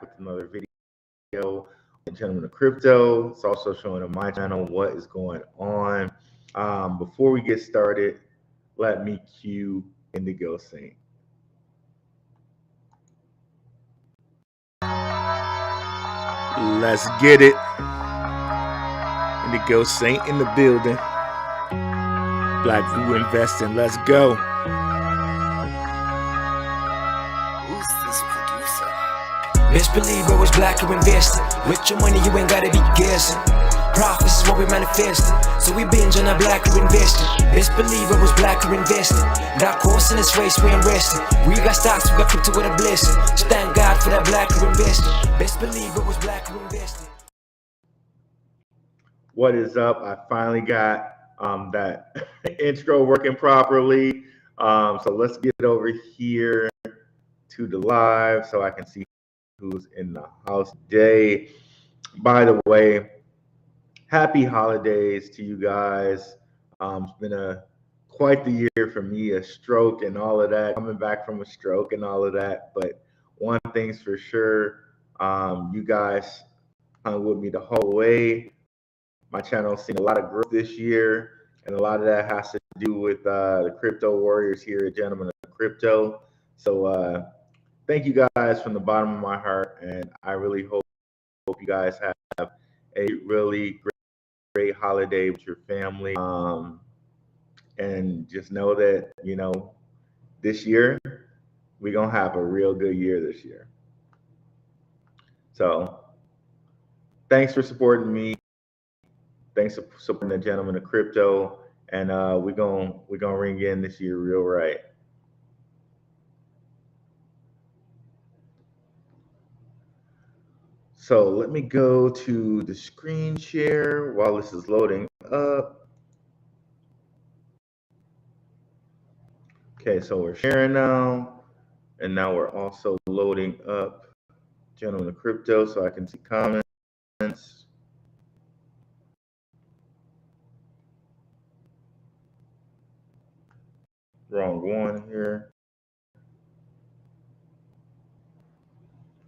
with another video. Gentlemen of Crypto. It's also showing on my channel what is going on. Before we get started, let me cue Indigo Saint. Let's get it. Indigo Saint in the building. Blackrue investing. Let's go. Who's this producer? Best believe it was Blackrue investing. With your money, you ain't gotta be guessing. Profits is what we manifest. So we binge on our Blackrue investing. Best believe it was Blackrue investing. Got course in this race, we ain't resting. We got stocks, we got crypto with a blessing. Just thank God for that Blackrue investing. Best believe it was Blackrue investing. What is up? I finally got that intro working properly. So let's get over here to the live so I can see who's in the house today. By the way, happy holidays to you guys. It's been quite the year for me, a stroke and all of that, coming back from a stroke and all of that. But one thing's for sure, you guys hung with me the whole way. My channel's seen a lot of growth this year, and a lot of that has to do with the crypto warriors here at Gentlemen of Crypto. So thank you guys from the bottom of my heart, and I really hope you guys have a really great holiday with your family. And just know that, you know, this year, we're going to have a real good year this year. So thanks for supporting me. Thanks for supporting the Gentlemen of Crypto, and we're gonna ring in this year real right. So let me go to the screen share while this is loading up. Okay, so we're sharing now, and now we're also loading up Gentlemen of Crypto so I can see comments. Wrong one here.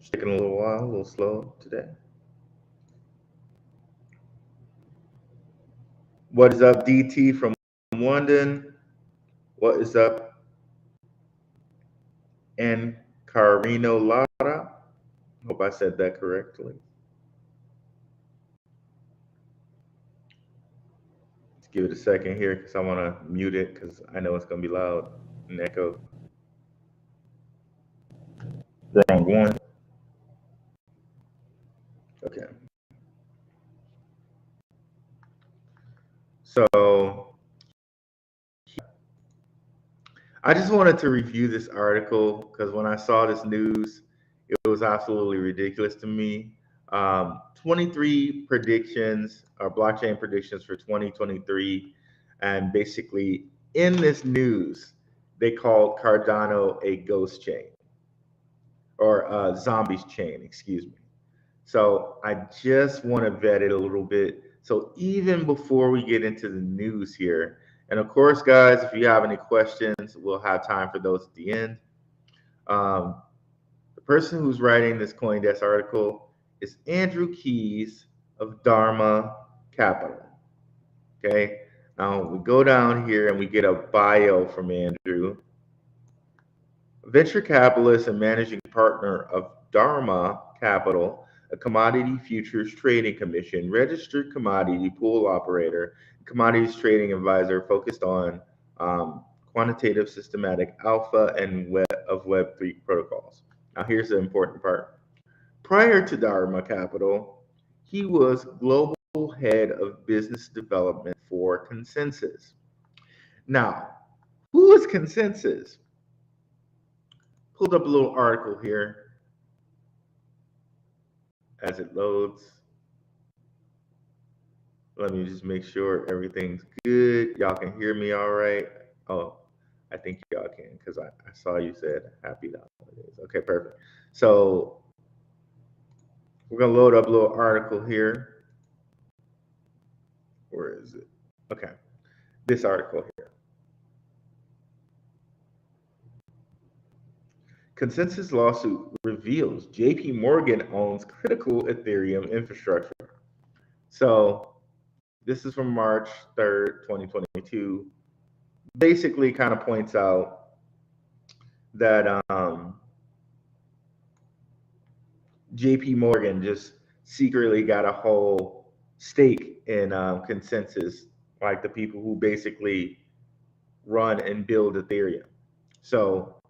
It's taking a little while, a little slow today. What is up, DT from London? What is up, and Carino Lara? Hope I said that correctly. Let's give it a second here because I want to mute it because I know it's going to be loud and echo. Wrong one. Okay. So I just wanted to review this article because when I saw this news, it was absolutely ridiculous to me. 23 predictions or blockchain predictions for 2023. And basically in this news, they called Cardano a ghost chain or zombies chain, excuse me. So I just want to vet it a little bit. So even before we get into the news here, and of course, guys, if you have any questions, we'll have time for those at the end. The person who's writing this Coindesk article is Andrew Keys of Dharma Capital. Okay, now we go down here and we get a bio from Andrew. Venture capitalist and managing partner of Dharma Capital, a commodity futures trading commission, registered commodity pool operator, commodities trading advisor focused on quantitative systematic alpha and Web3 protocols. Now here's the important part. Prior to Dharma Capital, he was global head of business development for Consensus. Now, who is Consensus? Pulled up a little article here as it loads. Let me just make sure everything's good. Y'all can hear me all right. Oh, I think y'all can because I saw you said happy holidays. Okay, perfect. So we're gonna load up a little article here. Where is it? Okay, this article here. Consensus lawsuit reveals JP Morgan owns critical Ethereum infrastructure. So this is from March 3rd, 2022. Basically kind of points out that JP Morgan just secretly got a whole stake in Consensus, like the people who basically run and build Ethereum. So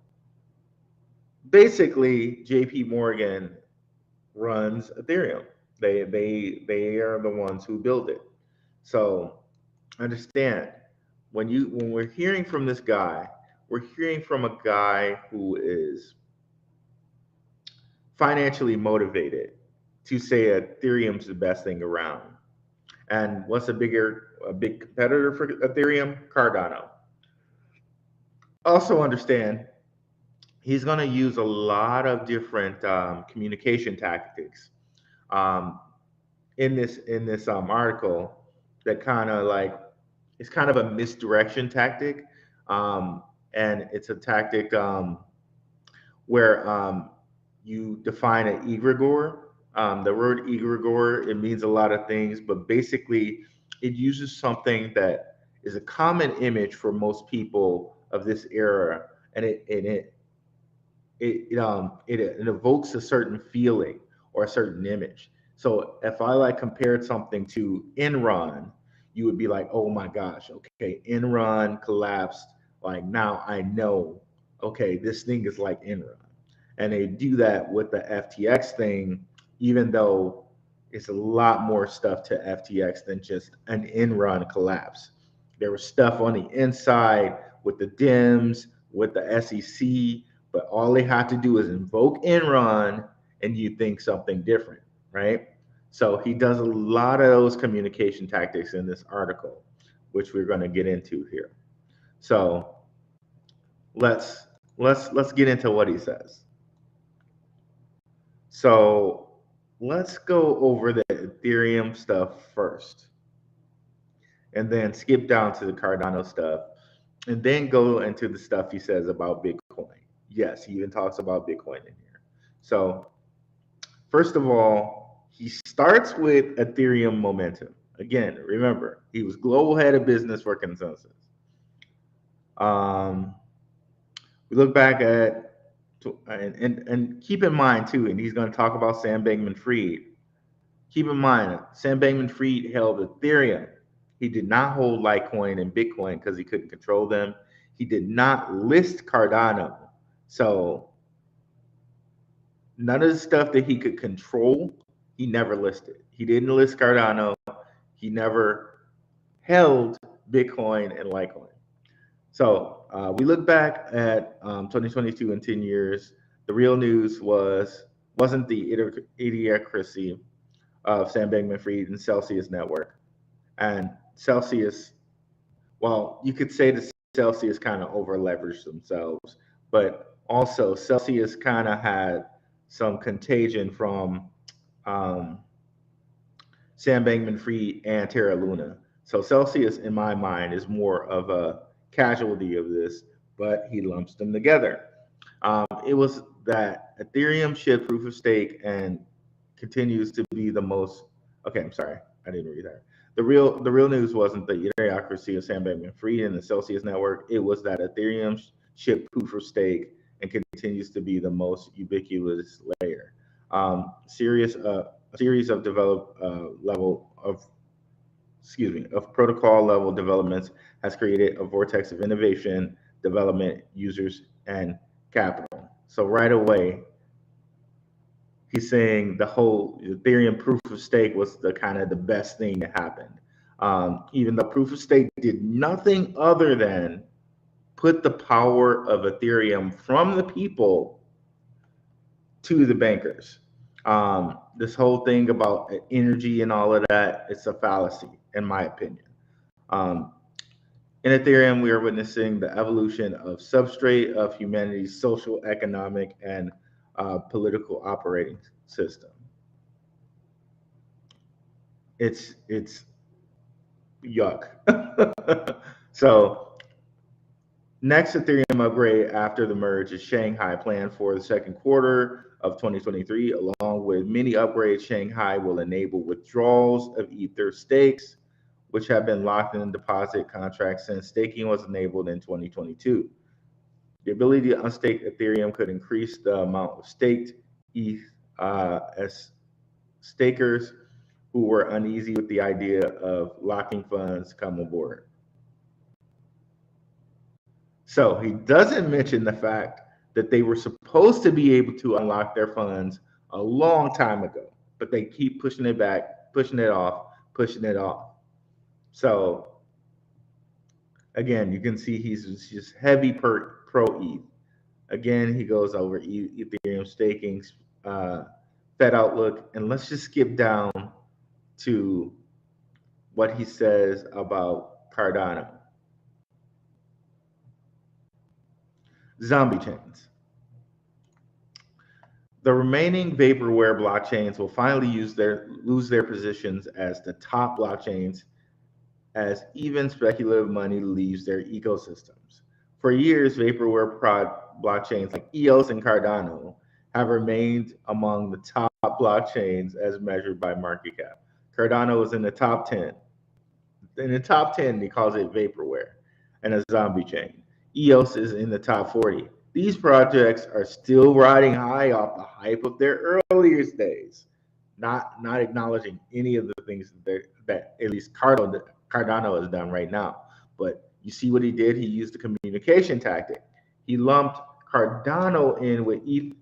basically, JP Morgan runs Ethereum. They are the ones who build it. So understand when we're hearing from this guy, we're hearing from a guy who is financially motivated to say Ethereum's the best thing around. And what's a big competitor for Ethereum? Cardano. Also understand he's going to use a lot of different communication tactics um, in this article that kind of like it's kind of a misdirection tactic, and it's a tactic where you define an egregore. The word egregore, it means a lot of things, but basically it uses something that is a common image for most people of this era, and it evokes a certain feeling or a certain image. So if I like compared something to Enron, you would be like, oh my gosh, okay, Enron collapsed. Like now I know, okay, this thing is like Enron. And they do that with the FTX thing, even though it's a lot more stuff to FTX than just an Enron collapse. There was stuff on the inside with the DIMS, with the SEC, but all they have to do is invoke Enron and you think something different, right? So he does a lot of those communication tactics in this article, which we're going to get into here. So let's get into what he says. So let's go over the Ethereum stuff first, and then skip down to the Cardano stuff, and then go into the stuff he says about Bitcoin. Yes, he even talks about Bitcoin in here. So first of all, he starts with Ethereum momentum. Again, remember, he was global head of business for Consensus. We look back at and keep in mind too, and he's going to talk about Sam Bankman-Fried. Keep in mind, Sam Bankman-Fried held Ethereum. He did not hold Litecoin and Bitcoin because he couldn't control them. He did not list Cardano. So none of the stuff that he could control, he never listed. He didn't list Cardano. He never held Bitcoin and Litecoin. So we look back at 2022 in 10 years. The real news wasn't the idiocracy of Sam Bankman-Fried and Celsius Network. And Celsius, well, you could say that Celsius kind of over leveraged themselves, but also Celsius kind of had some contagion from Sam Bankman-Fried and Terra Luna. So Celsius, in my mind, is more of a casualty of this, but he lumps them together. It was that Ethereum shipped proof of stake and continues to be the most. Okay, I'm sorry, I didn't read that. The real news wasn't the idiocracy of Sam Bankman-Fried and the Celsius network. It was that Ethereum shipped proof of stake and continues to be the most ubiquitous layer. A series of protocol level developments has created a vortex of innovation, development, users, and capital. So right away, he's saying the whole Ethereum proof of stake was the kind of the best thing that happened. Even though proof of stake did nothing other than put the power of Ethereum from the people to the bankers. This whole thing about energy and all of that, it's a fallacy, in my opinion. In Ethereum, we are witnessing the evolution of substrate of humanity's social, economic, and political operating system. It's yuck. So Next Ethereum upgrade after the merge is Shanghai, planned for the second quarter of 2023. Along with many upgrades, Shanghai will enable withdrawals of Ether stakes, which have been locked in deposit contracts since staking was enabled in 2022. The ability to unstake Ethereum could increase the amount of staked ETH as stakers who were uneasy with the idea of locking funds come aboard. So he doesn't mention the fact that they were supposed to be able to unlock their funds a long time ago, but they keep pushing it back, pushing it off, pushing it off. So again, you can see he's just heavy pro ETH. Again, he goes over Ethereum staking, Fed outlook, and let's just skip down to what he says about Cardano. Zombie chains. The remaining vaporware blockchains will finally lose their positions as the top blockchains as even speculative money leaves their ecosystems. For years, vaporware blockchains like EOS and Cardano have remained among the top blockchains as measured by market cap. Cardano is in the top 10. In the top 10, he calls it vaporware and a zombie chain. EOS is in the top 40. These projects are still riding high off the hype of their earliest days, not acknowledging any of the things that at least Cardano has done right now. But you see what he did? He used the communication tactic. He lumped Cardano in with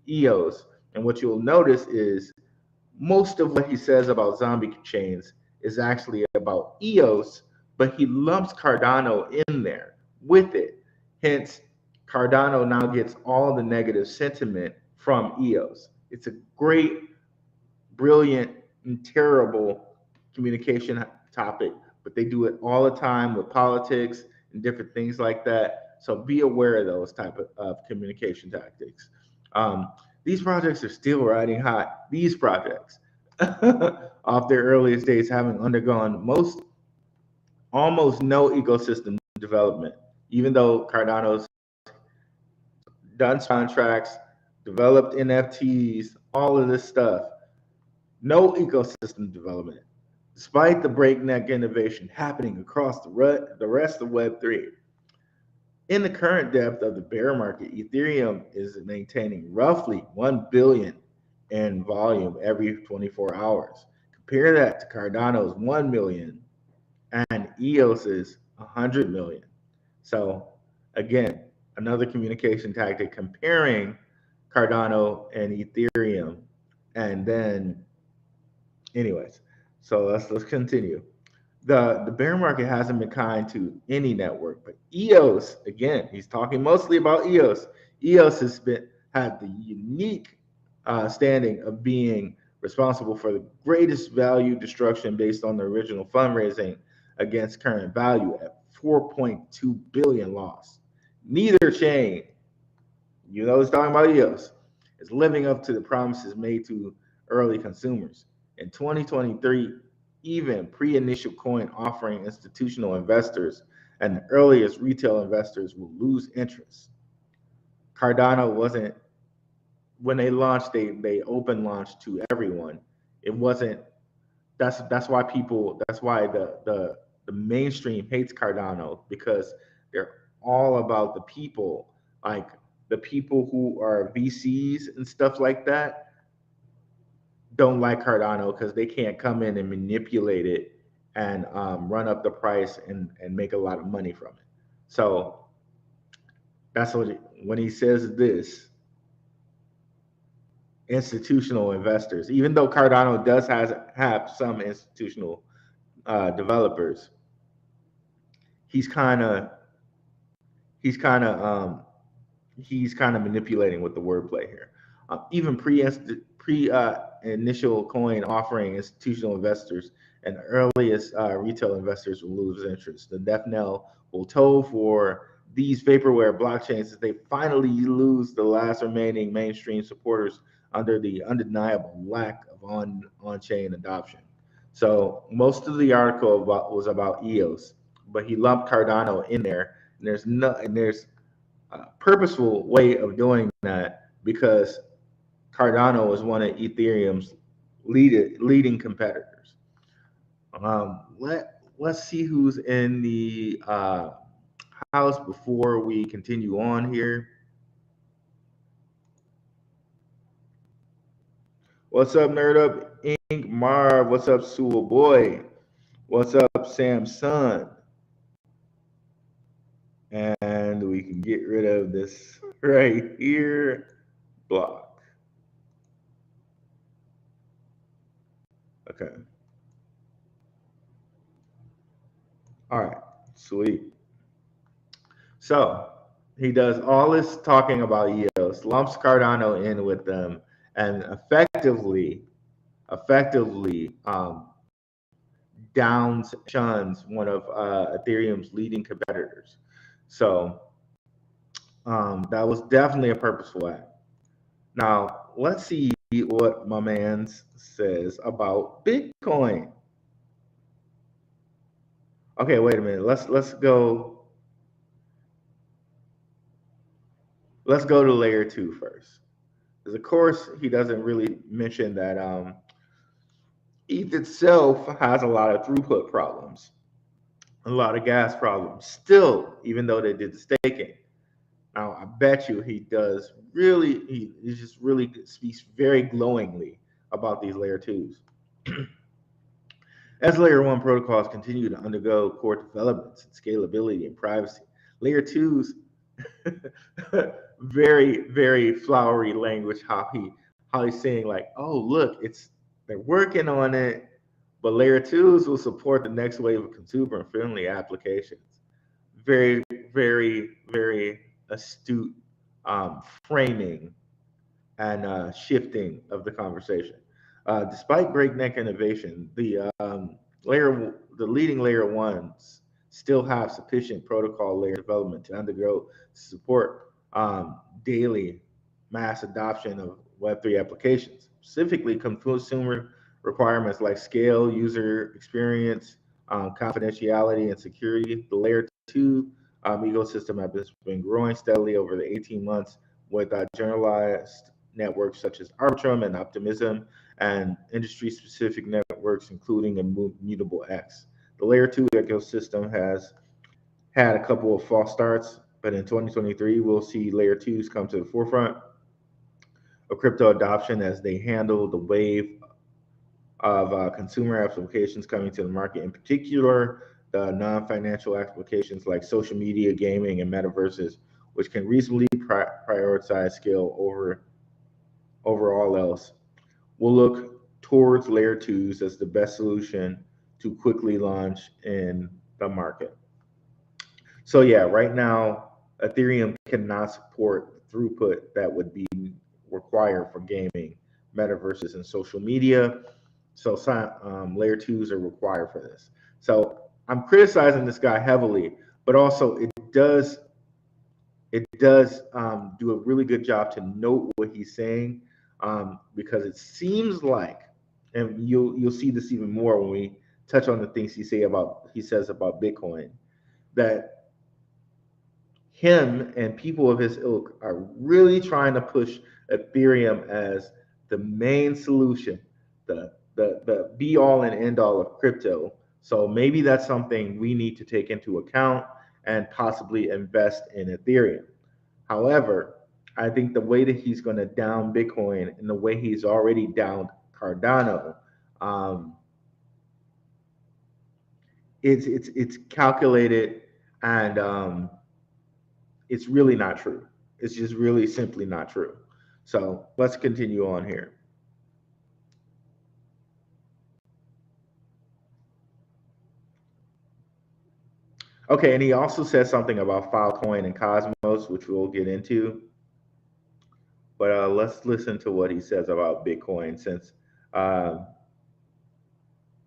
EOS, and what you'll notice is most of what he says about zombie chains is actually about EOS, but he lumps Cardano in there with it. Hence, Cardano now gets all the negative sentiment from EOS. It's a great, brilliant, and terrible communication topic, but they do it all the time with politics and different things like that. So be aware of those type of communication tactics. These projects are still riding high. These projects, off their earliest days, having undergone almost no ecosystem development, even though Cardano's done contracts, developed NFTs, all of this stuff. No ecosystem development, despite the breakneck innovation happening across the rest of Web3. In the current depth of the bear market, Ethereum is maintaining roughly 1 billion in volume every 24 hours. Compare that to Cardano's 1 million and EOS's 100 million. So again, another communication tactic comparing Cardano and Ethereum. And then anyways, so let's continue. The bear market hasn't been kind to any network, but EOS, again, he's talking mostly about EOS. EOS had the unique standing of being responsible for the greatest value destruction based on the original fundraising against current value at 4.2 billion loss. Neither chain, it's talking about EOS, is living up to the promises made to early consumers. In 2023, even pre-initial coin offering institutional investors and the earliest retail investors will lose interest. Cardano wasn't, when they launched, they open launched to everyone. It wasn't, that's why the mainstream hates Cardano, because they're all about the people, like the people who are VCs and stuff like that don't like Cardano because they can't come in and manipulate it and run up the price and make a lot of money from it. So that's when he says this, institutional investors, even though Cardano does have some institutional developers, he's kind of manipulating with the wordplay here. Even initial coin offering institutional investors and earliest retail investors will lose interest. The death knell will toll for these vaporware blockchains as they finally lose the last remaining mainstream supporters under the undeniable lack of on-chain adoption. So most of the article was about EOS, but he lumped Cardano in there, and there's purposeful way of doing that because Cardano is one of Ethereum's leading competitors. Let's see who's in the house before we continue on here. What's up, Nerd Up Inc. Marv? What's up, Sewell Boy? What's up, Sam Sun? And we can get rid of this right here. Block. Okay. All right. Sweet. So he does all this talking about yields, lumps Cardano in with them, and effectively shuns one of Ethereum's leading competitors. So that was definitely a purposeful act. Now let's see what my man says about Bitcoin. Okay, wait a minute. Let's go to layer 2 first. Because of course he doesn't really mention that ETH itself has a lot of throughput problems, a lot of gas problems still, even though they did the staking. Now, I bet you he just really speaks very glowingly about these layer 2s. As layer 1 protocols continue to undergo core developments in scalability and privacy, layer 2s, very flowery language, how he's saying like, oh, look, they're working on it, but layer 2s will support the next wave of consumer and friendly applications. Very astute framing and shifting of the conversation. Despite breakneck innovation, the leading layer 1s still have sufficient protocol layer development to undergo to support daily mass adoption of Web3 applications, specifically consumer requirements like scale, user experience, confidentiality, and security. The layer 2 ecosystem has been growing steadily over the 18 months with generalized networks such as Arbitrum and Optimism, and industry-specific networks including Immutable X. The layer 2 ecosystem has had a couple of false starts, but in 2023 we'll see layer 2s come to the forefront of crypto adoption as they handle the wave of consumer applications coming to the market, in particular the non-financial applications like social media, gaming, and metaverses, which can reasonably prioritize scale over all else. We'll look towards layer 2s as the best solution to quickly launch in the market. So yeah, right now Ethereum cannot support the throughput that would be required for gaming, metaverses, and social media. So layer 2s are required for this. So I'm criticizing this guy heavily, but also it does do a really good job to note what he's saying, because it seems like, and you'll see this even more when we touch on the things he says about Bitcoin, that him and people of his ilk are really trying to push Ethereum as the main solution, the be all and end all of crypto. So maybe that's something we need to take into account and possibly invest in Ethereum. However, I think the way that he's going to down Bitcoin and the way he's already downed Cardano, it's calculated, and it's really not true. It's just really simply not true. So let's continue on here. Okay, and he also said something about Filecoin and Cosmos, which we'll get into. But let's listen to what he says about Bitcoin, since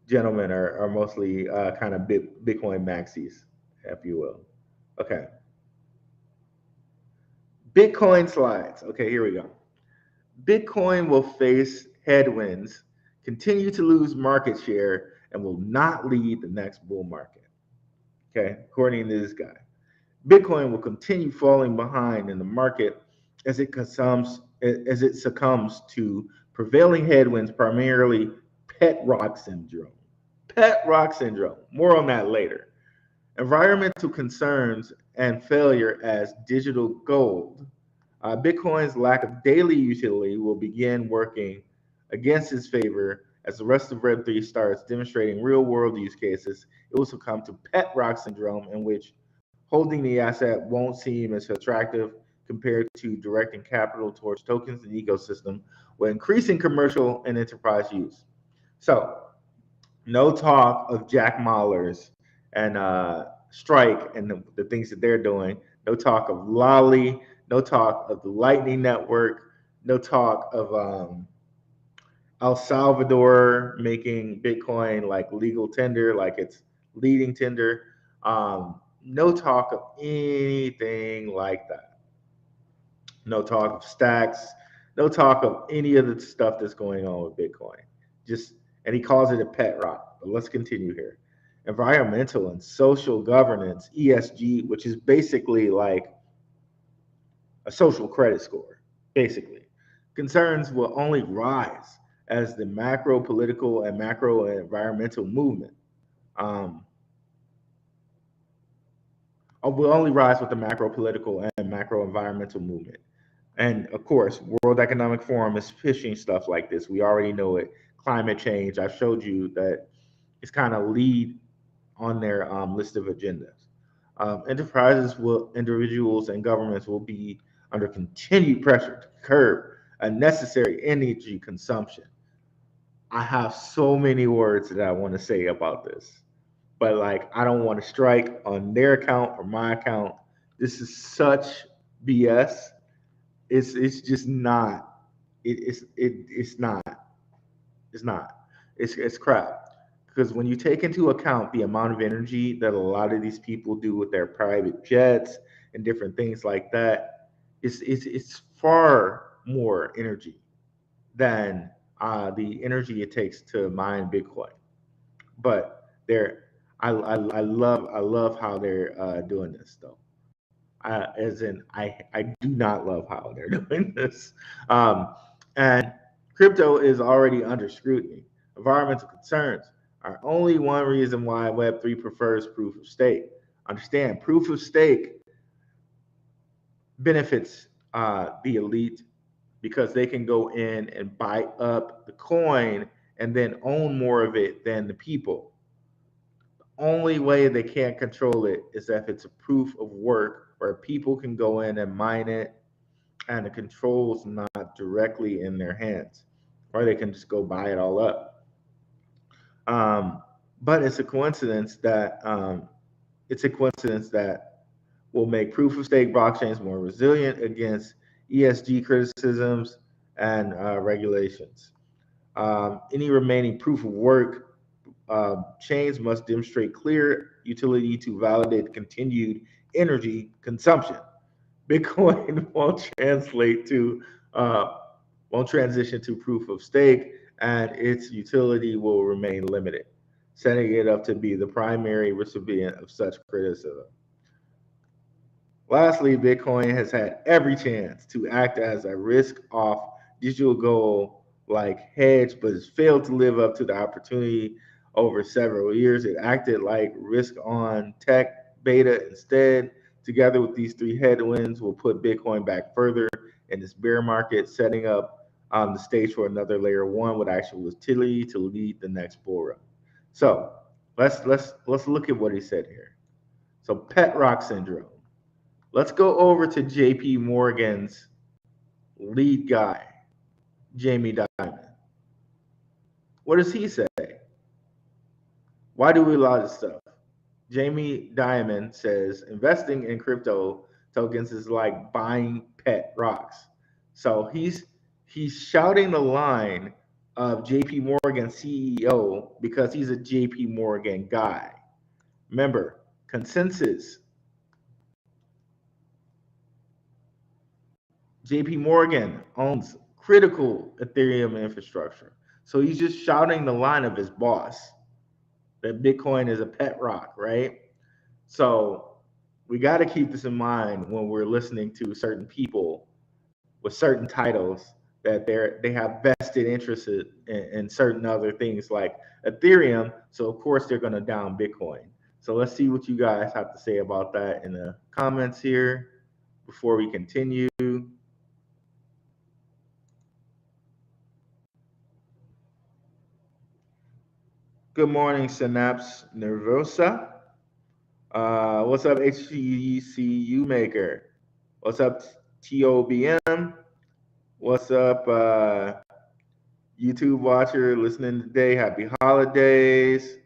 gentlemen are mostly kind of Bitcoin maxis, if you will. Okay. Bitcoin slides. Okay, here we go. Bitcoin will face headwinds, continue to lose market share, and will not lead the next bull market. Okay, according to this guy. Bitcoin will continue falling behind in the market as it succumbs to prevailing headwinds, primarily pet rock syndrome. Pet rock syndrome. More on that later. Environmental concerns and failure as digital gold. Bitcoin's lack of daily utility will begin working against its favor as the rest of Web3 starts demonstrating real world use cases. It will succumb to pet rock syndrome, in which holding the asset won't seem as attractive compared to directing capital towards tokens and ecosystem with increasing commercial and enterprise use. So, no talk of Jack Mallers and Strike and the things that they're doing. No talk of Lolly. No talk of the Lightning Network. No talk of El Salvador making Bitcoin like legal tender, like it's leading tender. No talk of anything like that. No talk of stacks. No talk of any of the stuff that's going on with Bitcoin. And he calls it a pet rock. But let's continue here. Environmental and social governance, ESG, which is basically like a social credit score, basically. Concerns will only rise as the macro political and macro environmental movement will only rise with the macro political and macro environmental movement. And of course, World Economic Forum is pushing stuff like this. We already know it. Climate change. I showed you that it's kind of lead on their list of agendas. Individuals and governments will be under continued pressure to curb unnecessary energy consumption. I have so many words that I want to say about this, but like I don't want to strike on their account or my account. This is such BS. It's just not. It's not. It's not. It's crap. Because when you take into account the amount of energy that a lot of these people do with their private jets and different things like that, it's far more energy than the energy it takes to mine Bitcoin. But I love how they're doing this though. I do not love how they're doing this. And crypto is already under scrutiny. Environmental concerns are only one reason why Web3 prefers proof of stake. Understand, proof of stake benefits the elite because they can go in and buy up the coin and then own more of it than the people. The only way they can't control it is if it's a proof of work where people can go in and mine it and the control's not directly in their hands, or they can just go buy it all up. But it's a coincidence that will make proof of stake blockchains more resilient against ESG criticisms and regulations. Any remaining proof of work chains must demonstrate clear utility to validate continued energy consumption. Bitcoin won't transition to proof of stake, and its utility will remain limited, setting it up to be the primary recipient of such criticism. Lastly, Bitcoin has had every chance to act as a risk-off digital gold like hedge, but has failed to live up to the opportunity over several years. It acted like risk-on tech beta instead. Together with these three headwinds will put Bitcoin back further in this bear market, setting up the stage for another layer one with actual utility to lead the next bull run. So let's look at what he said here. So pet rock syndrome. Let's go over to JP Morgan's lead guy, Jamie Dimon. What does he say? Why do we allow this stuff? Jamie Dimon says investing in crypto tokens is like buying pet rocks. So he's shouting the line of JP Morgan CEO because he's a JP Morgan guy. Remember, consensus. JP Morgan owns critical Ethereum infrastructure. So he's just shouting the line of his boss that Bitcoin is a pet rock, right? So we got to keep this in mind when we're listening to certain people with certain titles that they have vested interests in certain other things like Ethereum. So of course they're going to down Bitcoin. So let's see what you guys have to say about that in the comments here before we continue. Good morning, Synapse Nervosa. What's up, HTCU Maker? What's up, TOBM? What's up, YouTube watcher listening today? Happy holidays.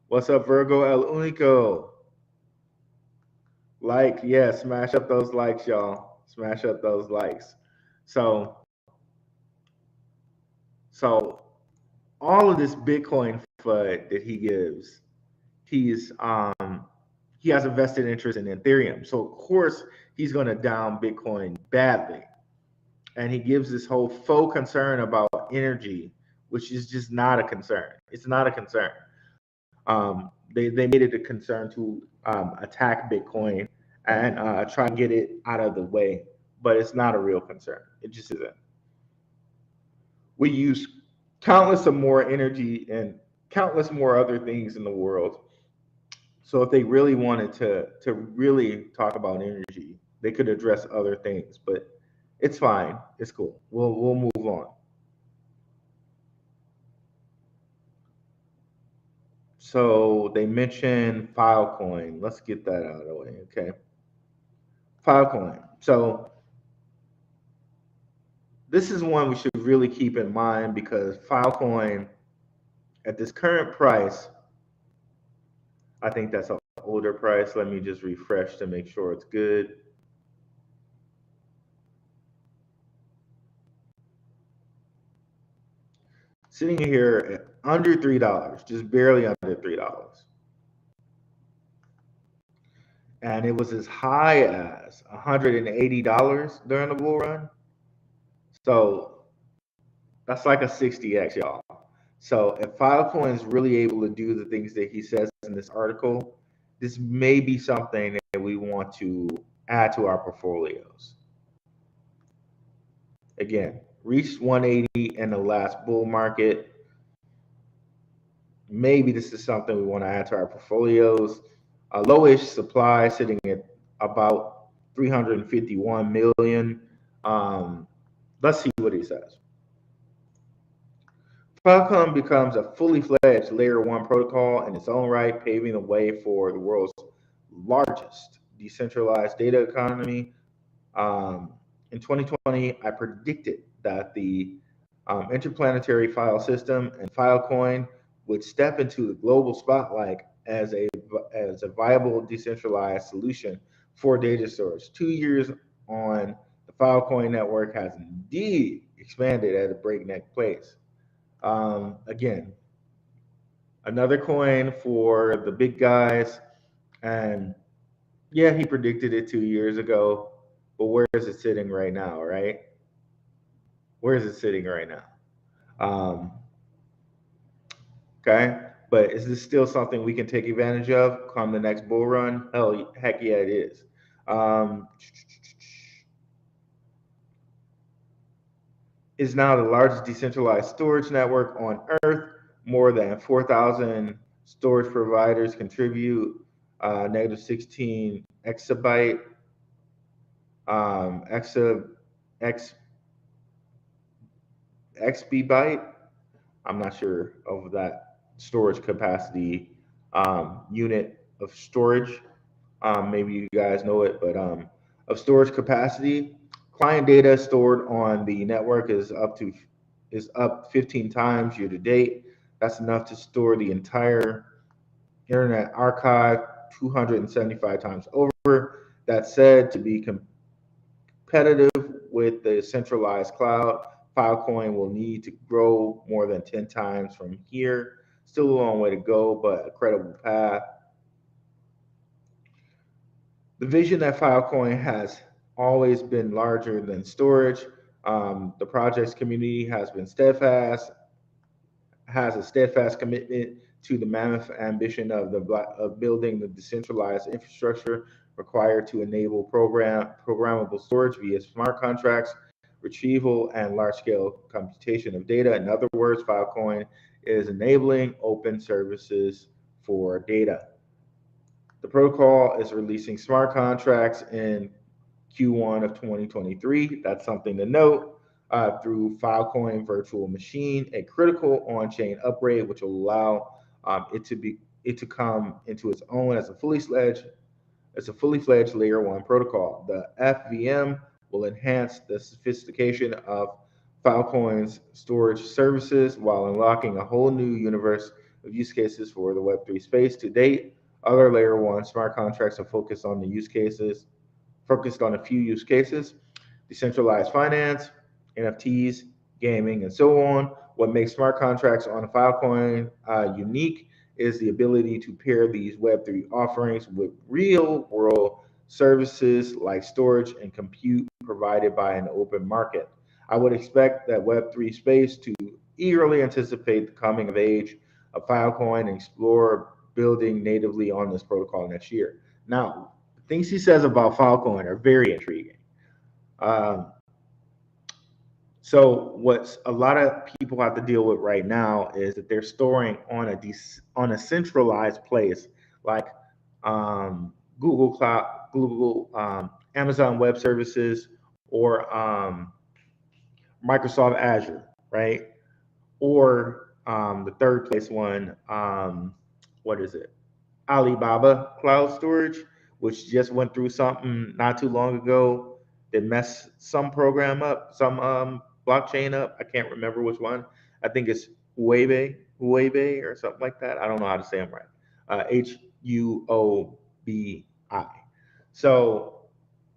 What's up, Virgo El Unico? Like, yeah, smash up those likes, y'all. Smash up those likes. So all of this Bitcoin FUD that he gives, he has a vested interest in Ethereum. So of course he's going to down Bitcoin badly. And he gives this whole faux concern about energy, which is just not a concern. It's not a concern. They made it a concern to attack Bitcoin and try and get it out of the way, but it's not a real concern. It just isn't. We use countless of more energy and countless more other things in the world. So if they really wanted to really talk about energy, they could address other things, but it's fine. It's cool. We'll move on. So they mentioned Filecoin. Let's get that out of the way, okay? Filecoin. So this is one we should really keep in mind because Filecoin at this current price, I think that's an older price. Let me just refresh to make sure it's good. Sitting here at under $3, just barely under $3. And it was as high as $180 during the bull run. So that's like a 60x, y'all. So if Filecoin is really able to do the things that he says in this article, this may be something that we want to add to our portfolios. Again, reached 180 in the last bull market. Maybe this is something we want to add to our portfolios. A lowish supply sitting at about 351 million. Let's see what he says. Filecoin becomes a fully fledged layer 1 protocol in its own right, paving the way for the world's largest decentralized data economy. In 2020, I predicted that the interplanetary file system and Filecoin would step into the global spotlight as a viable decentralized solution for data storage. 2 years on, the Filecoin network has indeed expanded at a breakneck pace. Again, another coin for the big guys, and yeah, he predicted it 2 years ago, but where is it sitting right now, right? Where is it sitting right now? Okay, but is this still something we can take advantage of come the next bull run? Heck yeah, it is. Is now the largest decentralized storage network on Earth. More than 4,000 storage providers contribute negative 16 exabyte, XB-byte. I'm not sure of that storage capacity unit of storage. Maybe you guys know it, but of storage capacity. Client data stored on the network is up 15 times year to date. That's enough to store the entire Internet Archive 275 times over. That said, to be competitive with the centralized cloud, Filecoin will need to grow more than 10 times from here. Still a long way to go, but a credible path. The vision that Filecoin has always been larger than storage. The project's community has a steadfast commitment to the mammoth ambition of building the decentralized infrastructure required to enable programmable storage via smart contracts, retrieval, and large-scale computation of data. In other words, Filecoin is enabling open services for data. The protocol is releasing smart contracts in Q1 of 2023. That's something to note. Through Filecoin Virtual Machine, a critical on-chain upgrade, which will allow it to come into its own as a fully fledged layer one protocol. The FVM will enhance the sophistication of Filecoin's storage services while unlocking a whole new universe of use cases for the Web3 space. To date, other layer one smart contracts are focused on a few use cases: decentralized finance, NFTs, gaming, and so on. What makes smart contracts on a Filecoin unique is the ability to pair these Web3 offerings with real world services like storage and compute provided by an open market. I would expect that Web3 space to eagerly anticipate the coming of age of Filecoin and explore building natively on this protocol next year. Now, the things he says about Filecoin are very intriguing. So what a lot of people have to deal with right now is that they're storing on a centralized place like Google Cloud, Amazon Web Services, or Microsoft Azure, right? Or the third place one, what is it? Alibaba Cloud Storage, which just went through something not too long ago that messed some program up, some blockchain up. I can't remember which one. I think it's Huobi or something like that. I don't know how to say them right. Huobi. So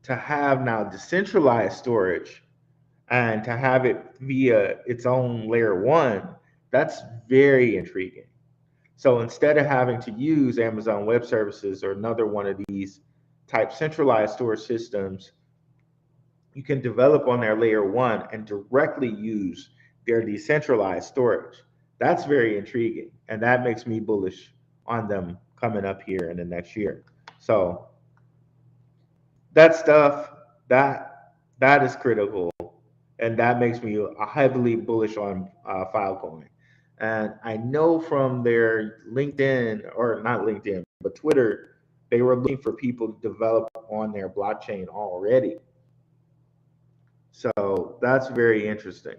to have now decentralized storage and to have it via its own layer one, that's very intriguing. So instead of having to use Amazon Web Services or another one of these type centralized storage systems, you can develop on their layer one and directly use their decentralized storage. That's very intriguing, and that makes me bullish on them coming up here in the next year. So that stuff that is critical, and that makes me heavily bullish on Filecoin. And I know from their LinkedIn, or not LinkedIn, but Twitter, they were looking for people to develop on their blockchain already. So that's very interesting.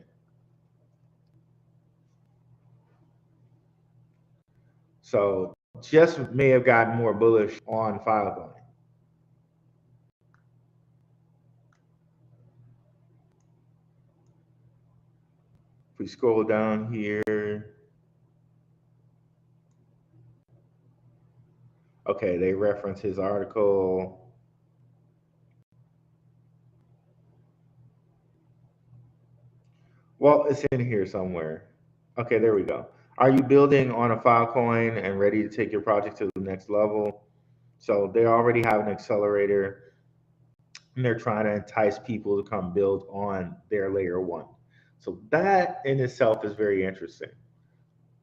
So just may have gotten more bullish on Filecoin. If we scroll down here, okay, they reference his article. Well, it's in here somewhere. Okay, there we go. Are you building on a Filecoin and ready to take your project to the next level? So they already have an accelerator and they're trying to entice people to come build on their layer one. So that in itself is very interesting.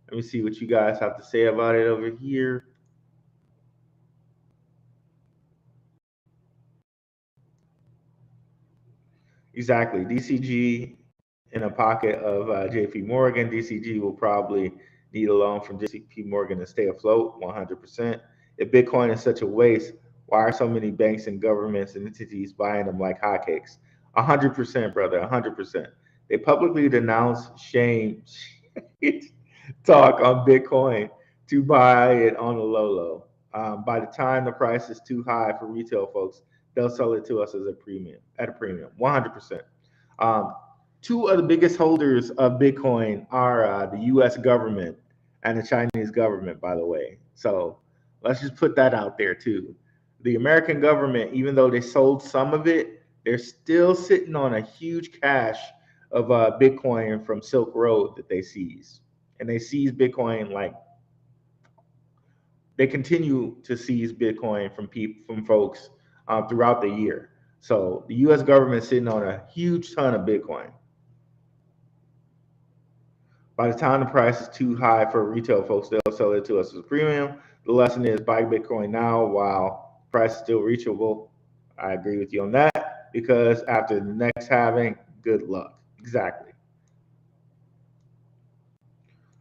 Let me see what you guys have to say about it over here. Exactly. DCG in a pocket of JP Morgan. DCG will probably need a loan from JP Morgan to stay afloat 100%. If Bitcoin is such a waste, why are so many banks and governments and entities buying them like hotcakes? 100%, brother, 100%. They publicly denounced shame talk on Bitcoin to buy it on a low. By the time the price is too high for retail folks, they'll sell it to us as a premium, at a premium, 100%. Two of the biggest holders of Bitcoin are the U.S. government and the Chinese government, by the way. So let's just put that out there too. The American government, even though they sold some of it, they're still sitting on a huge cache of Bitcoin from Silk Road that they seized. And they seized Bitcoin like they continue to seize Bitcoin from folks throughout the year. So the U.S. government is sitting on a huge ton of Bitcoin. By the time the price is too high for retail folks, they'll sell it to us as a premium. The lesson is buy Bitcoin now while price is still reachable. I agree with you on that, because after the next halving, good luck. Exactly.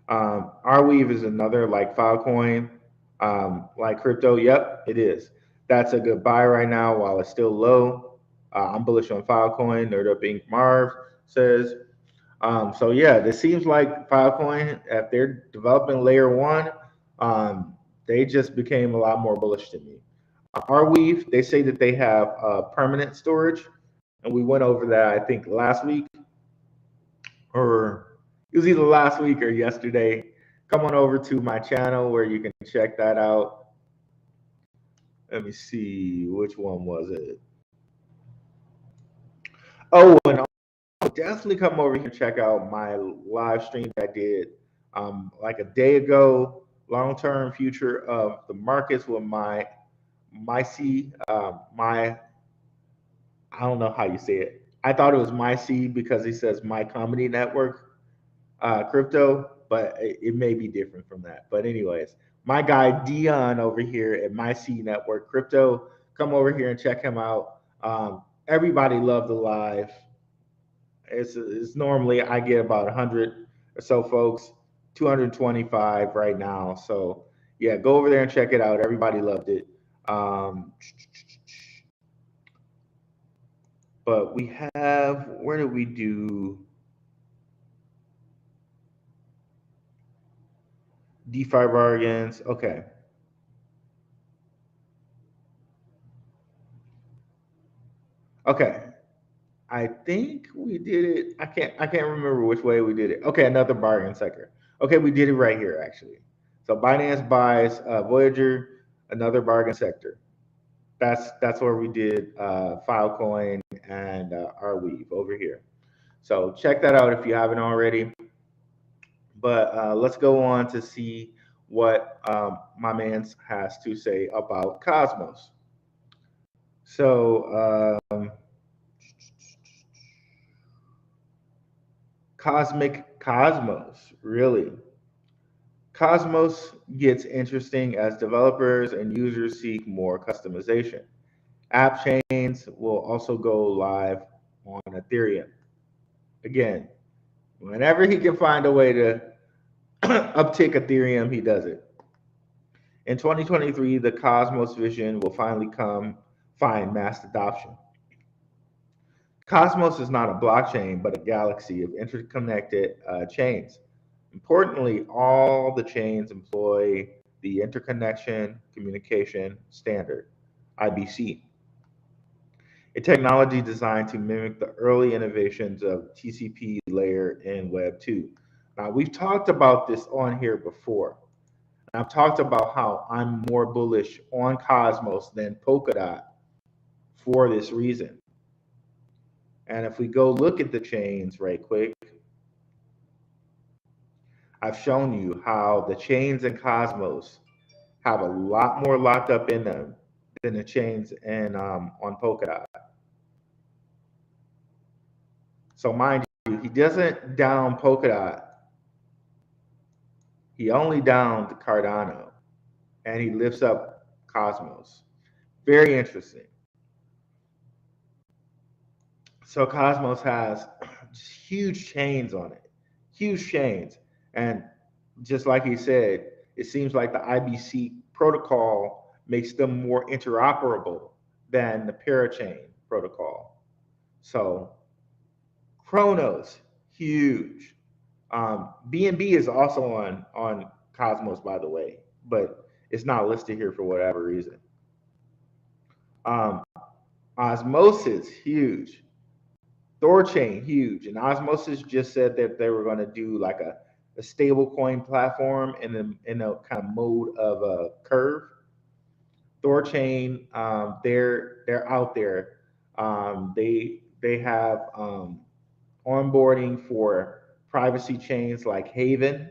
Arweave is another like Filecoin, like crypto. Yep, it is. That's a good buy right now while it's still low. I'm bullish on Filecoin. Nerd Up Inc. Marv says. So yeah, this seems like Filecoin, if they're developing layer one, they just became a lot more bullish to me. Arweave, they say that they have permanent storage, and we went over that I think last week, or it was either last week or yesterday. Come on over to my channel where you can check that out. Let me see, which one was it? Oh, and definitely come over here and check out my live stream that I did like a day ago. Long-term future of the markets with my I don't know how you say it. I thought it was my C because he says my comedy network crypto, but it may be different from that. But anyways, my guy Dion over here at my C network crypto, come over here and check him out. Everybody loved the live. It's normally I get about 100 or so folks, 225 right now. So yeah, go over there and check it out. Everybody loved it. But we have, where did we do DeFi bargains? Okay. Okay. I think we did it. I can't remember which way we did it. Okay, another bargain sector. Okay, we did it right here actually. So Binance buys Voyager, another bargain sector. That's where we did Filecoin and Arweave over here. So check that out if you haven't already. But let's go on to see what my man has to say about Cosmos. So Cosmic Cosmos, really. Cosmos gets interesting as developers and users seek more customization. App chains will also go live on Ethereum. Again, whenever he can find a way to uptick Ethereum, he does it. In 2023, the Cosmos vision will finally find mass adoption. Cosmos is not a blockchain, but a galaxy of interconnected chains. Importantly, all the chains employ the Interconnection Communication Standard, IBC, a technology designed to mimic the early innovations of TCP layer in Web 2. Now, we've talked about this on here before. I've talked about how I'm more bullish on Cosmos than Polkadot for this reason. And if we go look at the chains right quick, I've shown you how the chains in Cosmos have a lot more locked up in them than the chains in on Polkadot. So mind you, he doesn't down Polkadot. He only downed Cardano, and he lifts up Cosmos. Very interesting. So Cosmos has huge chains on it, huge chains. And just like he said, it seems like the IBC protocol makes them more interoperable than the parachain protocol. So Chronos, huge. BNB is also on Cosmos, by the way, but it's not listed here for whatever reason. Osmosis, huge. Thorchain, huge. And Osmosis just said that they were going to do like a stable coin platform in a kind of mode of a curve. Thorchain, they're out there. They have onboarding for privacy chains like Haven,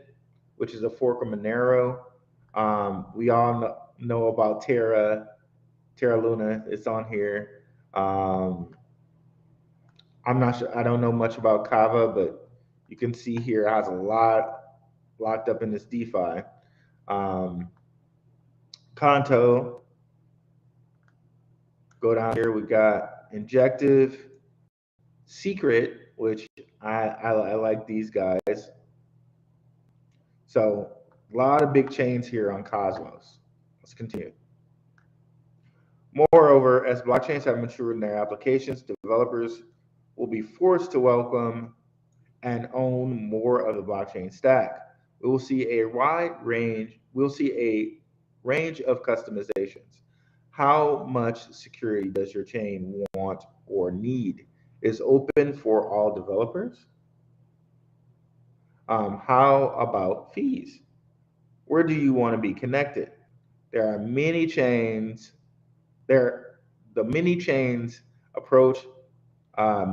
which is a fork of Monero. We all know about Terra Luna. It's on here. I'm not sure. I don't know much about Kava, but you can see here it has a lot locked up in this DeFi. Kanto, Go down here, we got Injective, Secret, which I like these guys. So a lot of big chains here on Cosmos. Let's continue. Moreover, as blockchains have matured in their applications, developers will be forced to welcome and own more of the blockchain stack. We will see a range of customizations. How much security does your chain want or need? Is open for all developers? How about fees? Where do you want to be connected? There are many chains. The many chains approach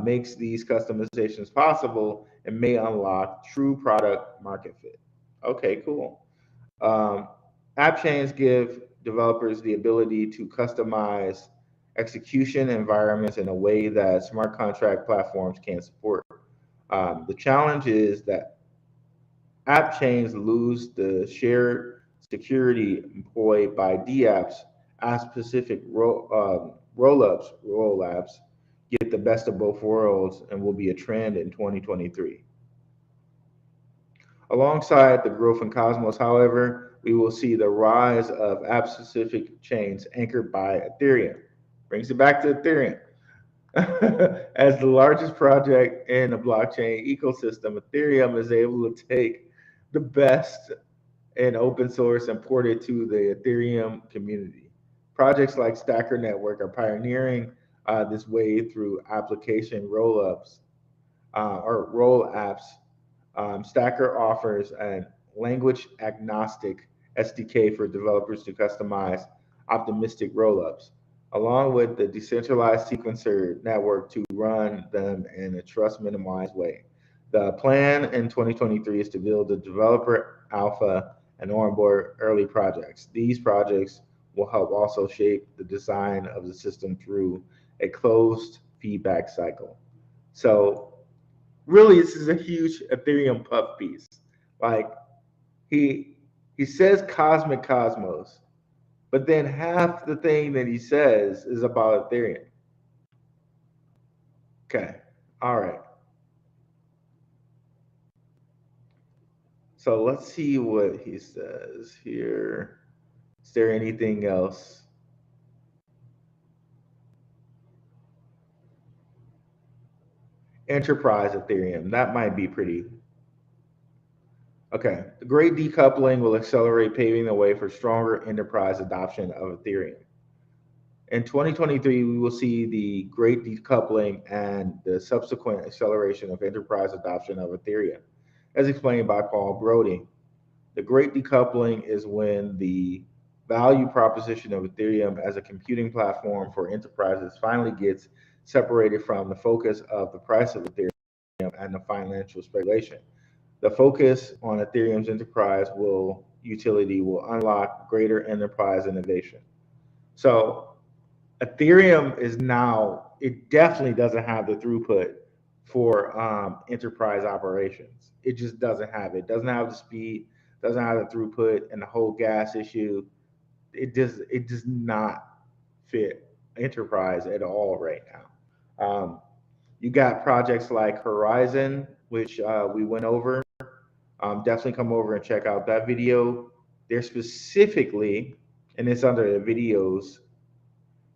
makes these customizations possible and may unlock true product market fit. Okay, cool. Um, App chains give developers the ability to customize execution environments in a way that smart contract platforms can't support. The challenge is that app chains lose the shared security employed by dApps as specific roll-ups get the best of both worlds and will be a trend in 2023. Alongside the growth in Cosmos, however, we will see the rise of app-specific chains anchored by Ethereum. Brings it back to Ethereum. As the largest project in the blockchain ecosystem, Ethereum is able to take the best in open source and port it to the Ethereum community. Projects like Stacker Network are pioneering this way through application roll-ups or roll apps. Stacker offers a language agnostic SDK for developers to customize optimistic rollups, along with the decentralized sequencer network to run them in a trust minimized way. The plan in 2023 is to build a developer alpha and onboard early projects. These projects will help also shape the design of the system through a closed feedback cycle. So really, this is a huge Ethereum puff piece. Like he he says cosmic cosmos, but then half the thing that he says is about Ethereum. Okay, all right. So let's see what he says here. Is there anything else? Enterprise Ethereum. That might be pretty. Okay. The great decoupling will accelerate paving the way for stronger enterprise adoption of Ethereum. In 2023, we will see the great decoupling and the subsequent acceleration of enterprise adoption of Ethereum, as explained by Paul Brody. The great decoupling is when the value proposition of Ethereum as a computing platform for enterprises finally gets separated from the focus of the price of Ethereum and the financial speculation. The focus on Ethereum's enterprise utility will unlock greater enterprise innovation. So Ethereum is now, it definitely doesn't have the throughput for enterprise operations. It just doesn't have it. It doesn't have the speed, doesn't have the throughput, and the whole gas issue. It does not fit enterprise at all right now. You got projects like Horizon, which we went over. Definitely come over and check out that video. They're specifically, and it's under the videos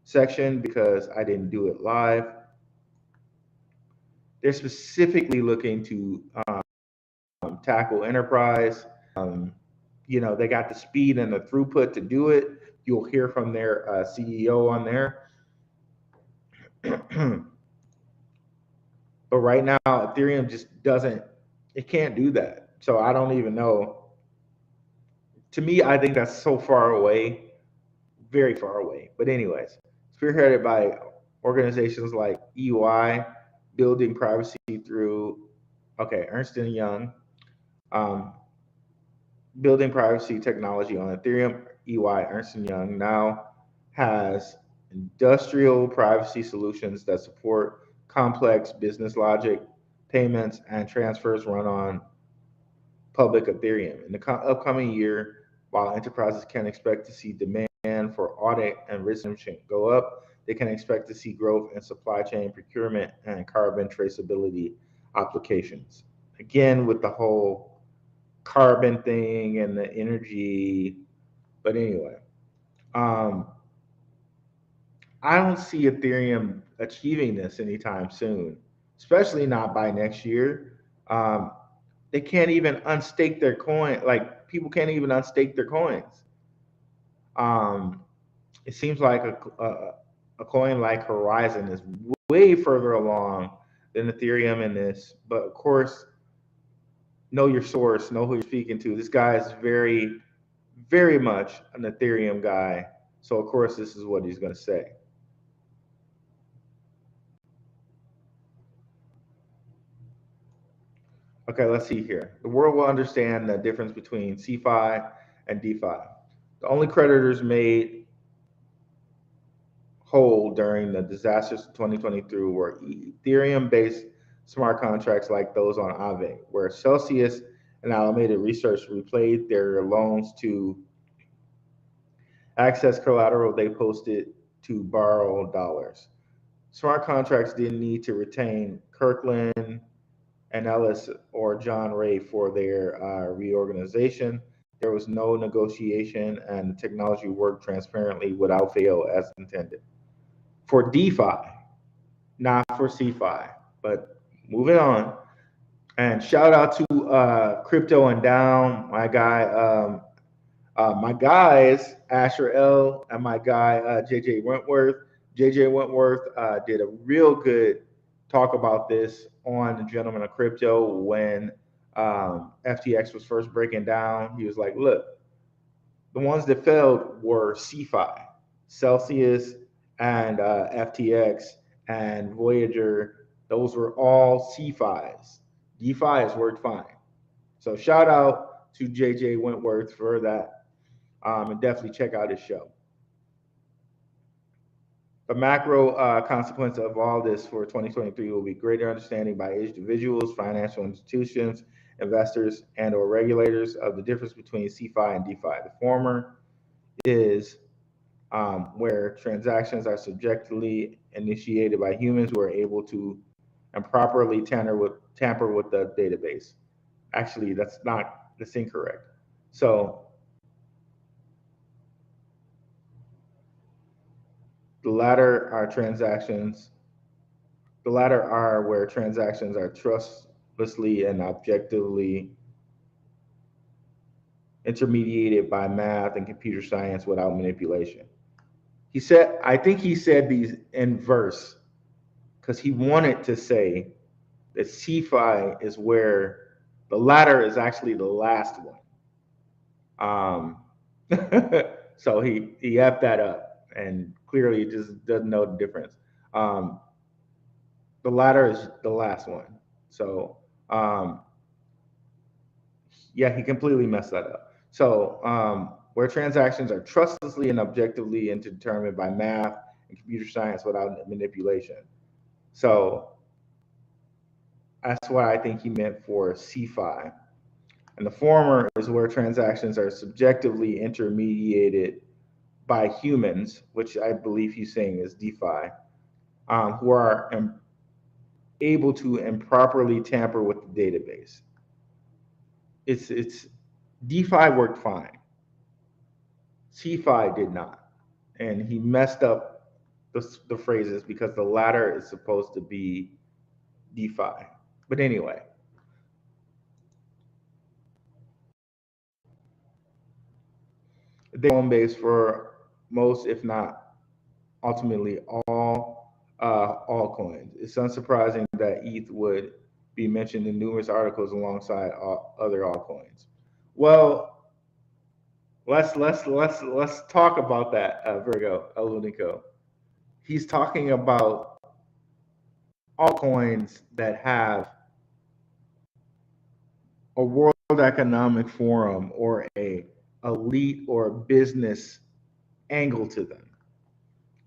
section because I didn't do it live. They're specifically looking to tackle enterprise. They got the speed and the throughput to do it. You'll hear from their CEO on there. But right now, Ethereum just it can't do that. So I don't even know. To me, I think that's so far away, very far away. But anyways, spearheaded by organizations like EY, building privacy through, Ernst & Young, building privacy technology on Ethereum. EY, Ernst & Young now has industrial privacy solutions that support complex business logic, payments, and transfers run on public Ethereum. In the upcoming year, while enterprises can expect to see demand for audit and risk management go up, they can expect to see growth in supply chain procurement and carbon traceability applications. Again, with the whole carbon thing and the energy. But anyway, um, I don't see Ethereum achieving this anytime soon, especially not by next year. Um, they can't even unstake their coin. Like people can't even unstake their coins. Um, it seems like a coin like Horizon is way further along than Ethereum in this. But of course, know your source, know who you're speaking to. This guy is very, very much an Ethereum guy. So of course, this is what he's going to say. Okay, let's see here. The world will understand the difference between CeFi and DeFi. The only creditors made whole during the disasters of 2023 were Ethereum-based smart contracts like those on Aave, where Celsius and Alameda Research replayed their loans to access collateral they posted to borrow dollars. Smart contracts didn't need to retain Kirkland and Ellis or John Ray for their reorganization. There was no negotiation, and the technology worked transparently without fail as intended. For DeFi, not for CeFi. But moving on, and shout out to Crypto and Down, my guy, my guys Asher L and my guy JJ Wentworth. JJ Wentworth did a real good talk about this on the Gentleman of Crypto when FTX was first breaking down. He was like, "Look, the ones that failed were CeFi, Celsius, and FTX and Voyager. Those were all CeFis. DeFi has worked fine." So shout out to JJ Wentworth for that. And definitely check out his show. The macro consequence of all this for 2023 will be greater understanding by individuals, financial institutions, investors, and or regulators of the difference between CeFi and DeFi. The former is where transactions are subjectively initiated by humans who are able to and properly tamper with the database. Actually, that's incorrect. So the latter are transactions. The latter are where transactions are trustlessly and objectively intermediated by math and computer science without manipulation. He said, I think he said these in verse because he wanted to say that CeFi is where the latter is actually the last one. So he effed that up and clearly just doesn't know the difference. The latter is the last one. So yeah, he completely messed that up. So where transactions are trustlessly and objectively determined by math and computer science without manipulation. So that's what I think he meant for CeFi. And the former is where transactions are subjectively intermediated by humans, which I believe he's saying is DeFi, who are able to improperly tamper with the database. It's DeFi worked fine. CeFi did not, and he messed up the phrases because the latter is supposed to be DeFi. But anyway, the home base for most, if not ultimately all altcoins. It's unsurprising that ETH would be mentioned in numerous articles alongside other altcoins. Well, let's talk about that, Virgo Alunico. He's talking about altcoins that have a World Economic Forum or a elite or business angle to them.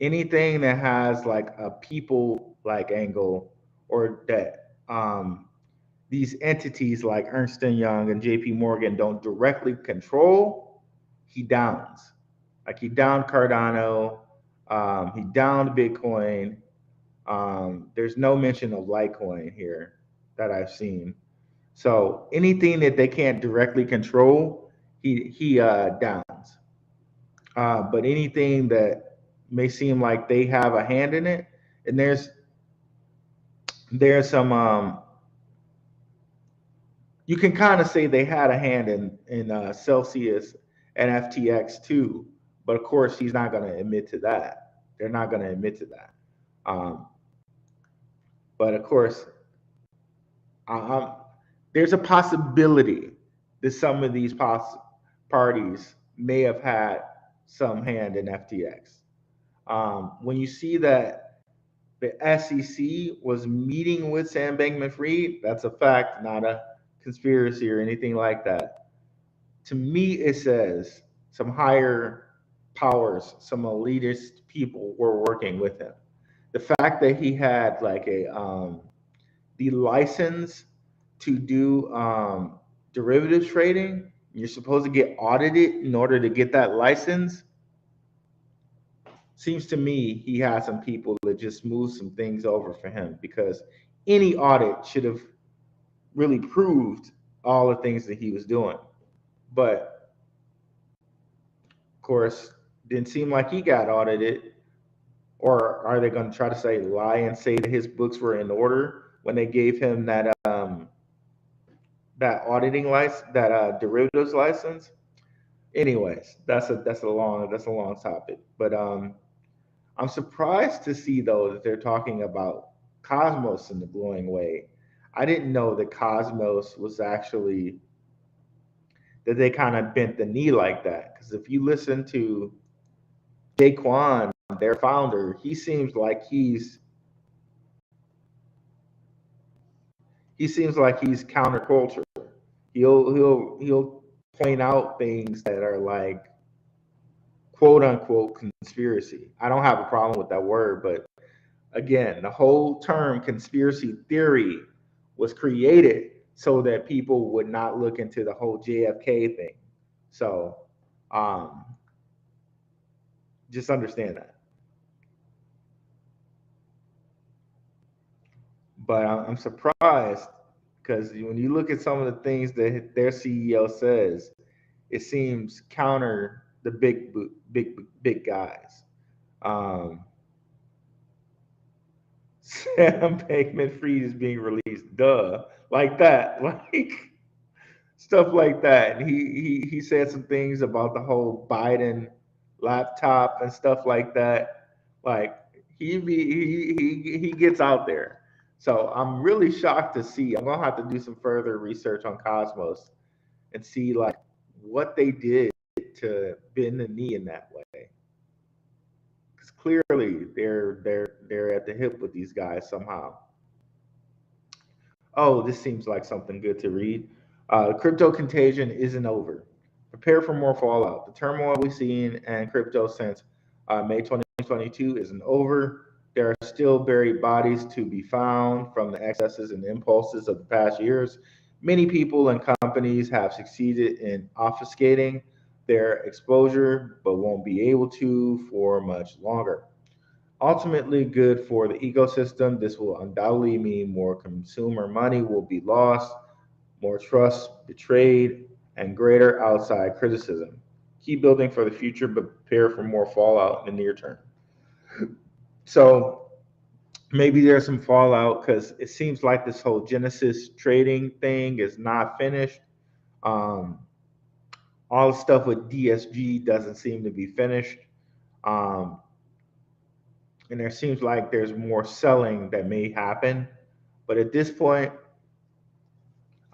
Anything that has like a people like angle, or that these entities like Ernst & Young and JP Morgan don't directly control, he downs. Like he downed Cardano, He downed Bitcoin. There's no mention of Litecoin here that I've seen. So anything that they can't directly control, he downs. But anything that may seem like they have a hand in it, and there's some you can kind of say they had a hand in Celsius and FTX too, but of course he's not going to admit to that. They're not going to admit to that. Um, but of course, um, there's a possibility that some of these parties may have had some hand in FTX. When you see that the SEC was meeting with Sam Bankman-Fried, that's a fact, not a conspiracy or anything like that. To me, it says some higher powers, some elitist people were working with him. The fact that he had like the license to do derivatives trading, you're supposed to get audited in order to get that license. Seems to me he had some people that just moved some things over for him, because any audit should have really proved all the things that he was doing. But of course, didn't seem like he got audited. Or are they going to try to lie and say that his books were in order when they gave him that that auditing license, that derivatives license? Anyways, that's a long topic. But I'm surprised to see though that they're talking about Cosmos in the glowing way. I didn't know that Cosmos was actually, that they kind of bent the knee like that. Because if you listen to Daquan, their founder, he seems like he's counterculture. He'll point out things that are like quote unquote conspiracy. I don't have a problem with that word, but again, the whole term conspiracy theory was created so that people would not look into the whole JFK thing. So just understand that. But I'm surprised because when you look at some of the things that their CEO says, it seems counter the big guys. Sam Bankman-Fried is being released, duh, like that, like stuff like that. And he said some things about the whole Biden laptop and stuff like that. Like he gets out there. So I'm really shocked to see. I'm gonna have to do some further research on Cosmos and see like what they did to bend the knee in that way. Because clearly they're at the hip with these guys somehow. Oh, this seems like something good to read. Crypto contagion isn't over. Prepare for more fallout. The turmoil we've seen in crypto since May 2022 isn't over. There are still buried bodies to be found from the excesses and impulses of the past years. Many people and companies have succeeded in obfuscating their exposure, but won't be able to for much longer. Ultimately good for the ecosystem. This will undoubtedly mean more consumer money will be lost, more trust betrayed, and greater outside criticism. Keep building for the future, but prepare for more fallout in the near term. So maybe there's some fallout because it seems like this whole Genesis trading thing is not finished. Um, all the stuff with DSG doesn't seem to be finished. Um, and there seems like there's more selling that may happen. But at this point,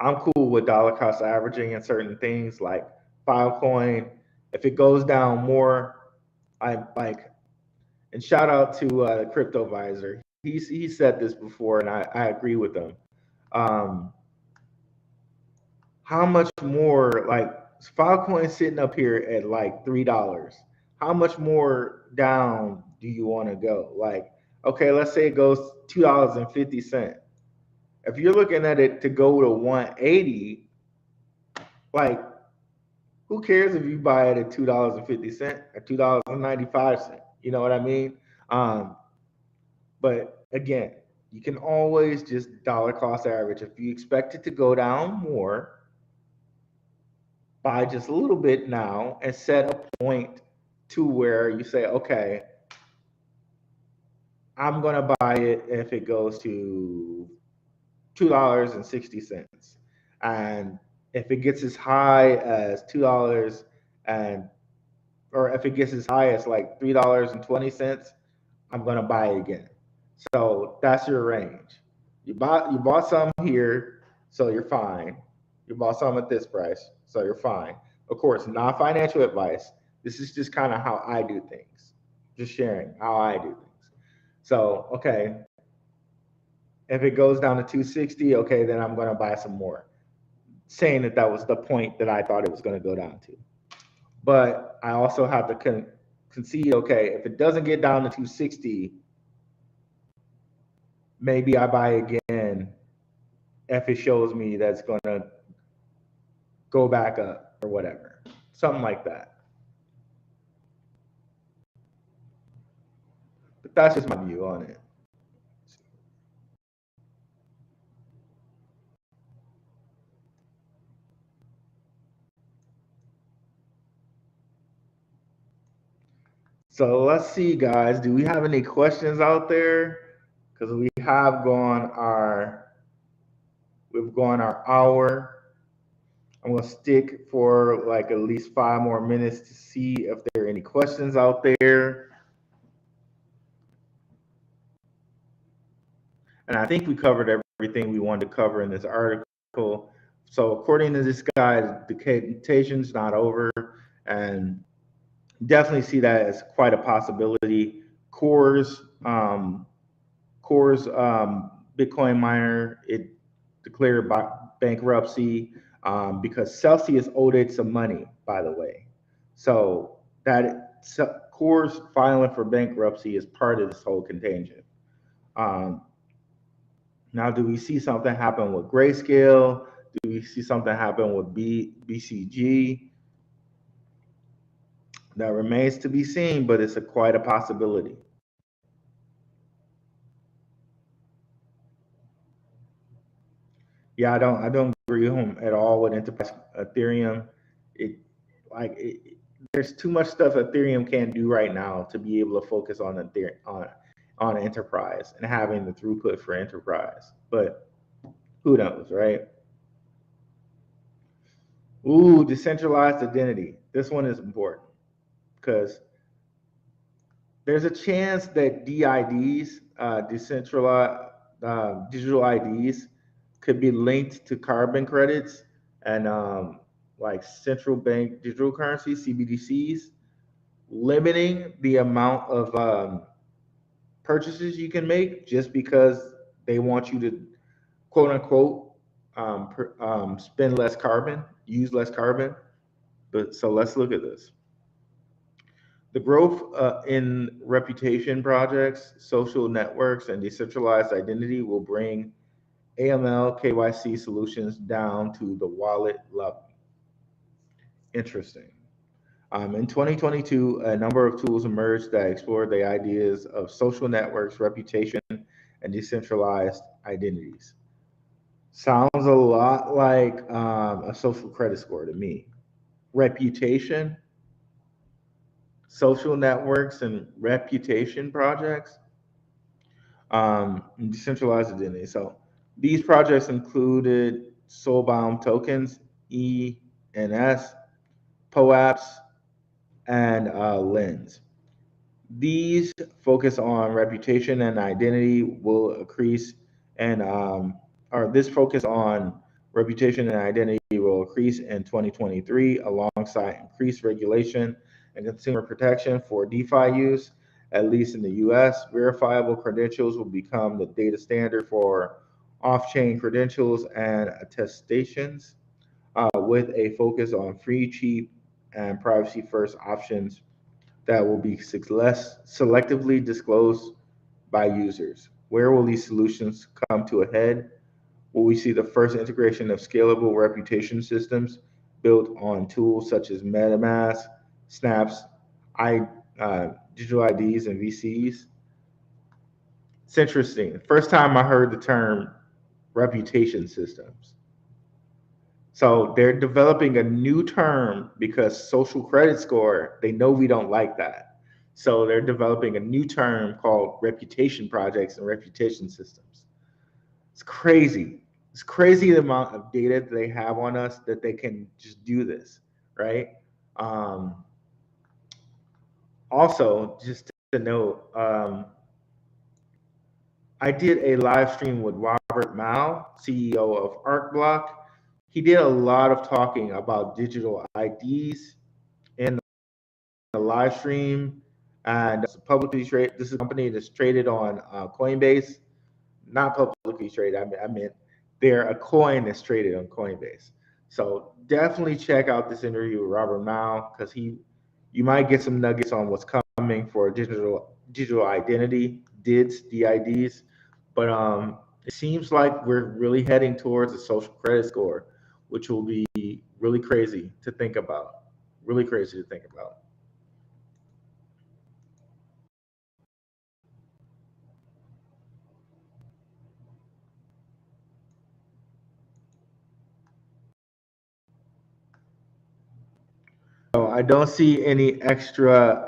I'm cool with dollar cost averaging and certain things like Filecoin. If it goes down more, I like, and shout out to the Crypto Visor. He said this before, and I agree with him. Um, how much more, like, Filecoin sitting up here at like $3? How much more down do you want to go? Like, okay, let's say it goes $2.50. If you're looking at it to go to 180, like, who cares if you buy it at $2.50 or $2.95? You know what I mean? Um, but again, you can always just dollar cost average. If you expect it to go down more, buy just a little bit now and set a point to where you say, okay, I'm going to buy it if it goes to $2.60. And if it gets as high as $2 and or if it gets as high as like $3.20, I'm gonna buy it again. So that's your range. You bought some here, so you're fine. You bought some at this price, so you're fine. Of course, not financial advice. This is just kind of how I do things. Just sharing how I do things. So, okay, if it goes down to 260, okay, then I'm gonna buy some more. Saying that that was the point that I thought it was gonna go down to. But I also have to concede, okay, if it doesn't get down to 260, maybe I buy again if it shows me that's going to go back up or whatever, something like that. But that's just my view on it. So let's see, guys. Do we have any questions out there? Because we've gone our hour. I'm gonna stick for like at least 5 more minutes to see if there are any questions out there. And I think we covered everything we wanted to cover in this article. So according to this guy, the decantation's not over, and definitely see that as quite a possibility. Core's Bitcoin miner, it declared bankruptcy because Celsius owed it some money, by the way. So Core's filing for bankruptcy is part of this whole contagion. Now, do we see something happen with Grayscale? Do we see something happen with BCG? That remains to be seen, but it's quite a possibility. Yeah, I don't agree with him at all with enterprise Ethereum. It there's too much stuff Ethereum can't do right now to be able to focus on on enterprise and having the throughput for enterprise. But who knows, right? Ooh, decentralized identity. This one is important because there's a chance that DIDs, decentralized digital IDs, could be linked to carbon credits and like central bank digital currencies, CBDCs, limiting the amount of purchases you can make just because they want you to quote unquote spend less carbon, use less carbon. But so let's look at this. The growth in reputation projects, social networks, and decentralized identity will bring AML KYC solutions down to the wallet level. Interesting. In 2022, a number of tools emerged that explored the ideas of social networks, reputation, and decentralized identities. Sounds a lot like a social credit score to me. Reputation, social networks, and reputation projects, and decentralized identity. So these projects included soulbound tokens, ENS, POAPs, and Lens. These focus on reputation and identity will increase, and or this focus on reputation and identity will increase in 2023 alongside increased regulation and consumer protection for DeFi use. At least in the US, verifiable credentials will become the data standard for off-chain credentials and attestations, with a focus on free, cheap, and privacy-first options that will be less selectively disclosed by users. Where will these solutions come to a head? Will we see the first integration of scalable reputation systems built on tools such as MetaMask, Snaps, digital IDs and VCs. It's interesting. First time I heard the term reputation systems. So they're developing a new term because social credit score, they know we don't like that. So they're developing a new term called reputation projects and reputation systems. It's crazy. It's crazy the amount of data that they have on us that they can just do this, right? Um, Also, just to note, I did a live stream with Robert Mao, CEO of ArcBlock. He did a lot of talking about digital IDs in the live stream, and it's publicly traded. This is a company that's traded on Coinbase, not publicly traded. I meant they're a coin that's traded on Coinbase. So definitely check out this interview with Robert Mao because you might get some nuggets on what's coming for digital identity, DIDs, DIDs. But it seems like we're really heading towards a social credit score, which will be really crazy to think about. Really crazy to think about. So I don't see any extra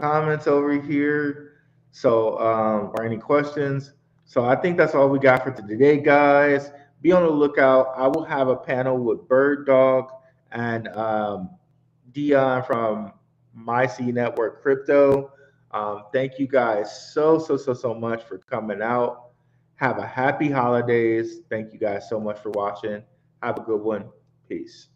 comments over here. So, or any questions. So I think that's all we got for today, guys. Be on the lookout. I will have a panel with Bird Dog and Dion from MyC Network Crypto. Thank you guys so much for coming out. Have a happy holidays. Thank you guys so much for watching. Have a good one. Peace.